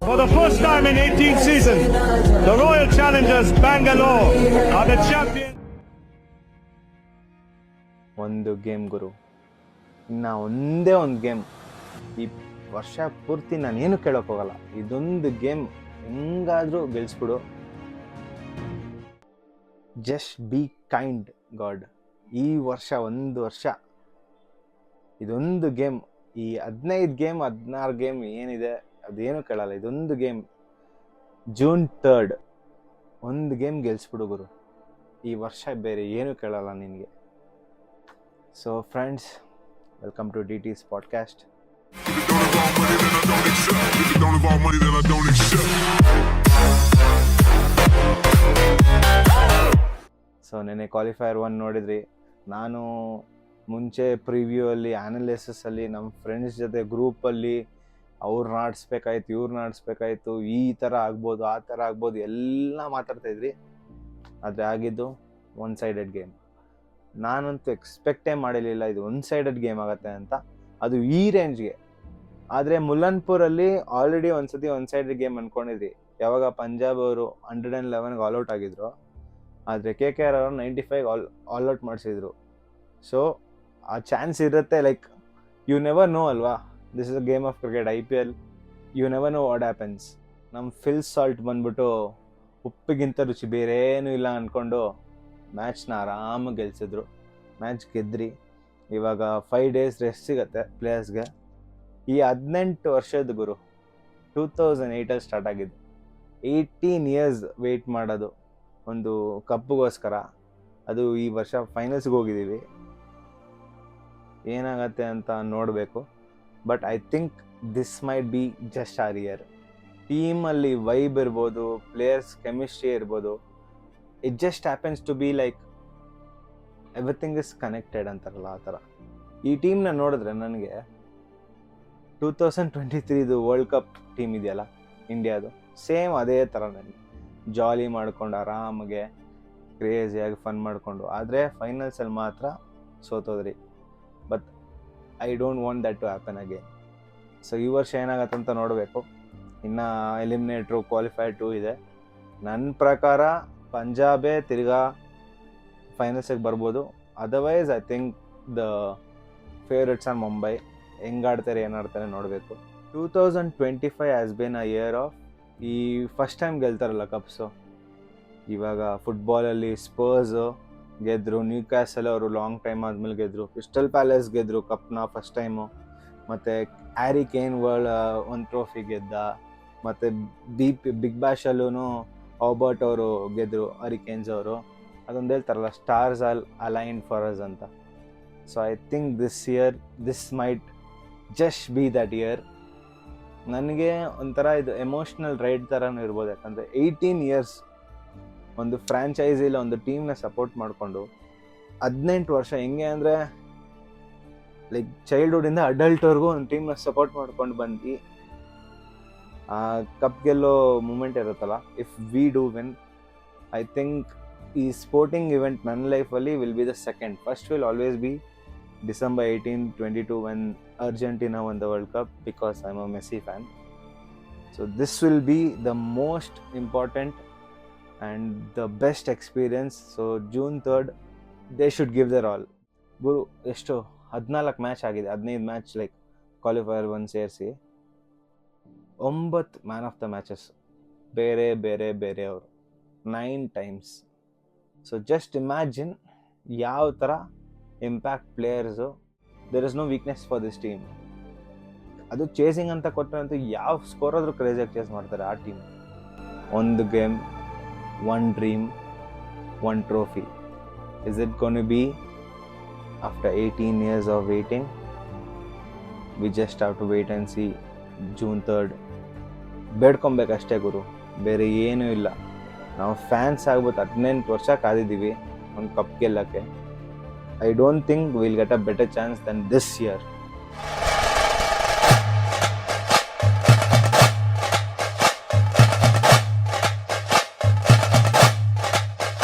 For the first time in 18th season, the Royal Challengers Bangalore are the champions. ಒಂದು game ಗುರು, ಇನ್ನು ಒಂದೇ ಒಂದು game. ಈ ವರ್ಷ ಪೂರ್ತಿ ನಾನು ಏನು ಕೇಳೋಕೆ ಹೋಗಲ್ಲ, ಇದೊಂದು ಗೇಮ್ ಹೆಂಗಾದ್ರೂ ಗೆಲ್ಸ್ಬಿಡು. Just be kind God. ಈ ವರ್ಷ ಒಂದು ವರ್ಷ ಇದೊಂದು ಗೇಮ್, ಈ 15 ಗೇಮ್ 16 ಗೇಮ್ ಏನಿದೆ ಅದೇನು ಕೇಳಲ್ಲ. ಇದೊಂದು ಗೇಮ್, June 3rd ಒಂದು ಗೇಮ್ ಗೆಲ್ಸ್ಬಿಡು ಗುರು. ಈ ವರ್ಷ ಬೇರೆ ಏನು ಕೇಳಲ್ಲ ನಿನಗೆ. So friends, welcome to DT's podcast. So ನೆನ್ನೆ ಕ್ವಾಲಿಫೈಯರ್ 1 ನೋಡಿದ್ರಿ. ನಾನು ಮುಂಚೆ ಪ್ರಿವ್ಯೂ ಅಲ್ಲಿ, ಅನಾಲಿಸಿಸ್ ಅಲ್ಲಿ, ನಮ್ಮ ಫ್ರೆಂಡ್ಸ್ ಜೊತೆ ಗ್ರೂಪಲ್ಲಿ ಅವ್ರನ್ನ ಆಡಿಸ್ಬೇಕಾಯ್ತು, ಇವ್ರನ್ನ ಆಡಿಸ್ಬೇಕಾಯ್ತು, ಈ ಥರ ಆಗ್ಬೋದು, ಆ ಥರ ಆಗ್ಬೋದು ಎಲ್ಲ ಮಾತಾಡ್ತಾ ಇದ್ರಿ. ಆದರೆ ಆಗಿದ್ದು ಒನ್ ಸೈಡೆಡ್ ಗೇಮ್. ನಾನಂತೂ ಎಕ್ಸ್ಪೆಕ್ಟೇ ಮಾಡಿರಲಿಲ್ಲ ಇದು ಒನ್ ಸೈಡೆಡ್ ಗೇಮ್ ಆಗುತ್ತೆ ಅಂತ, ಅದು ಈ ರೇಂಜ್ಗೆ. ಆದರೆ ಮುಲ್ಲನ್ಪುರಲ್ಲಿ ಆಲ್ರೆಡಿ ಒಂದ್ಸತಿ ಒನ್ ಸೈಡೆಡ್ ಗೇಮ್ ಅಂದ್ಕೊಂಡಿದ್ರಿ, ಯಾವಾಗ ಪಂಜಾಬ್ ಅವರು 111ಗೆ ಆಲ್ಔಟ್ ಆಗಿದ್ರು. ಆದರೆ KKR ಅವರು 95 ಆಲ್ಔಟ್ ಮಾಡಿಸಿದ್ರು. ಸೊ ಆ ಚಾನ್ಸ್ ಇರುತ್ತೆ, ಲೈಕ್ ಯು ನೆವರ್ ನೋ ಅಲ್ವಾ. This is a game of cricket, IPL, you never know what happens. ನಮ್ಮ ಫಿಲ್ ಸಾಲ್ಟ್ ಬಂದ್ಬಿಟ್ಟು ಉಪ್ಪಿಗಿಂತ ರುಚಿ ಬೇರೆ ಏನೂ ಇಲ್ಲ ಅಂದ್ಕೊಂಡು ಮ್ಯಾಚ್ನ ಆರಾಮಾಗಿ ಗೆಲ್ಸಿದ್ರು. ಮ್ಯಾಚ್ ಗೆದ್ರಿ. ಇವಾಗ 5 days ರೆಸ್ಟ್ ಸಿಗುತ್ತೆ ಪ್ಲೇಯರ್ಸ್ಗೆ. ಈ 18 ವರ್ಷದ ಗುರು 2008 ಸ್ಟಾರ್ಟ್ ಆಗಿದ್ದು. 18 years ವೆಯ್ಟ್ ಮಾಡೋದು ಒಂದು ಕಪ್ಪಿಗೋಸ್ಕರ. ಅದು ಈ ವರ್ಷ ಫೈನಲ್ಸ್ಗೆ ಹೋಗಿದ್ದೀವಿ. ಏನಾಗತ್ತೆ ಅಂತ ನೋಡಬೇಕು. But I think this might be just our year. ಟೀಮಲ್ಲಿ ವೈಬ್ ಇರ್ಬೋದು, ಪ್ಲೇಯರ್ಸ್ ಕೆಮಿಸ್ಟ್ರಿ ಇರ್ಬೋದು. It just happens to be like everything is connected ಅಂತಾರಲ್ಲ, ಆ ಥರ. ಈ ಟೀಮ್ನ ನೋಡಿದ್ರೆ ನನಗೆ 2023 ವರ್ಲ್ಡ್ ಕಪ್ ಟೀಮ್ ಇದೆಯಲ್ಲ ಇಂಡಿಯಾದು, ಸೇಮ್ ಅದೇ ಥರ ನನಗೆ. ಜಾಲಿ ಮಾಡ್ಕೊಂಡು ಆರಾಮಾಗೆ ಕ್ರೇಜಿಯಾಗಿ ಫನ್ ಮಾಡಿಕೊಂಡು. ಆದರೆ ಫೈನಲ್ಸಲ್ಲಿ ಮಾತ್ರ ಸೋತೋದ್ರಿ. But I don't want that to happen again. So ಈ ವರ್ಷ ಏನಾಗತ್ತಂತ ನೋಡಬೇಕು. ಇನ್ನು ಎಲಿಮಿನೇಟ್ರು, ಕ್ವಾಲಿಫೈರ್ 2 ಇದೆ. ನನ್ನ ಪ್ರಕಾರ ಪಂಜಾಬೇ ತಿರ್ಗಾ ಫೈನಲ್ಸಿಗೆ ಬರ್ಬೋದು. Otherwise I think the favourites are Mumbai. ಹೆಂಗಾಡ್ತಾರೆ ಏನಾಡ್ತಾರೆ ನೋಡಬೇಕು. 2025 has been a year of, ಈ ಫಸ್ಟ್ ಟೈಮ್ ಗೆಲ್ತಾರಲ್ಲ ಕಪ್ಸು. ಇವಾಗ ಫುಟ್ಬಾಲಲ್ಲಿ ಸ್ಪರ್ಸು ಗೆದ್ದರು, ನ್ಯೂ ಕ್ಯಾಸಲ್ ಅವರು ಲಾಂಗ್ ಟೈಮ್ ಆದಮೇಲೆ ಗೆದ್ದರು, ಕ್ರಿಸ್ಟಲ್ ಪ್ಯಾಲೇಸ್ ಗೆದ್ದರು ಕಪ್ನ ಫಸ್ಟ್ ಟೈಮು. ಮತ್ತು ಹ್ಯಾರಿ ಕೇನ್ ಒಂದು ಟ್ರೋಫಿ ಗೆದ್ದ. ಮತ್ತು ಬಿಗ್ ಬ್ಯಾಶಲ್ಲೂ ಆಬರ್ಟ್ ಅವರು ಗೆದ್ದರು, ಹರಿಕೇನ್ಸ್ ಅವರು. ಅದೊಂದು ಹೇಳ್ತಾರಲ್ಲ, stars all aligned for us ಅಂತ. So I think this year this might just be that year. ನನಗೆ ಒಂಥರ ಇದು ಎಮೋಷ್ನಲ್ ರೈಡ್ ಥರನೂ ಇರ್ಬೋದು. ಯಾಕಂದರೆ 18 years ಒಂದು ಫ್ರ್ಯಾಂಚೈಸಿಲಿ ಒಂದು ಟೀಮ್ನ ಸಪೋರ್ಟ್ ಮಾಡಿಕೊಂಡು 18 ವರ್ಷ ಹೆಂಗೆ ಅಂದರೆ ಲೈಕ್ ಚೈಲ್ಡ್ಹುಡ್ಡಿಂದ ಅಡಲ್ಟ್ವರೆಗೂ ಒಂದು ಟೀಮ್ನ ಸಪೋರ್ಟ್ ಮಾಡ್ಕೊಂಡು ಬಂದು ಆ ಕಪ್ ಗೆಲ್ಲೋ ಮೂಮೆಂಟ್ ಇರುತ್ತಲ್ಲ. If we do win, I think ಈ ಸ್ಪೋರ್ಟಿಂಗ್ ಇವೆಂಟ್ ನನ್ನ ಲೈಫಲ್ಲಿ will be the second. First will always B December 18, 22 when Argentina won the World Cup, because I'm a Messi fan. So this will be the most important and the best experience. So June 3rd they should give their all. Guru, ಎಷ್ಟು 14 match ಆಗಿದೆ, 15 match like qualifier 1 ಸೇರಿಸಿ 9 man of the matches ಬೇರೆ ಬೇರೆ ಬೇರೆ ಅವರು 9 times. So just imagine ಯಾವ ಥರ impact players. There is no weakness for this team. ಅದು ಚೇಸಿಂಗ್ ಅಂತ ಕೊಟ್ಟರಂತೂ ಯಾವ ಸ್ಕೋರ್ ಆದರೂ ಕ್ರೇಜಿಯಾಗಿ ಚೇಸ್ ಮಾಡ್ತಾರೆ ಆ ಟೀಮ್. ಒಂದು game, one dream, one trophy. Is it gonna be after 18 years of waiting? We just have to wait and see. June 3rd ಬೇಡ್ಕೊಬೇಕಷ್ಟೇ ಗುರು, ಬೇರೆ ಏನೂ ಇಲ್ಲ. ನಾವು ಫ್ಯಾನ್ಸ್ ಆಗ್ಬಿಟ್ಟು 18 ವರ್ಷ ಕಾದಿದ್ದೀವಿ ಒಂದು cup ಗೆಲ್ಲಕ್ಕೆ. I don't think we'll get a better chance than this year.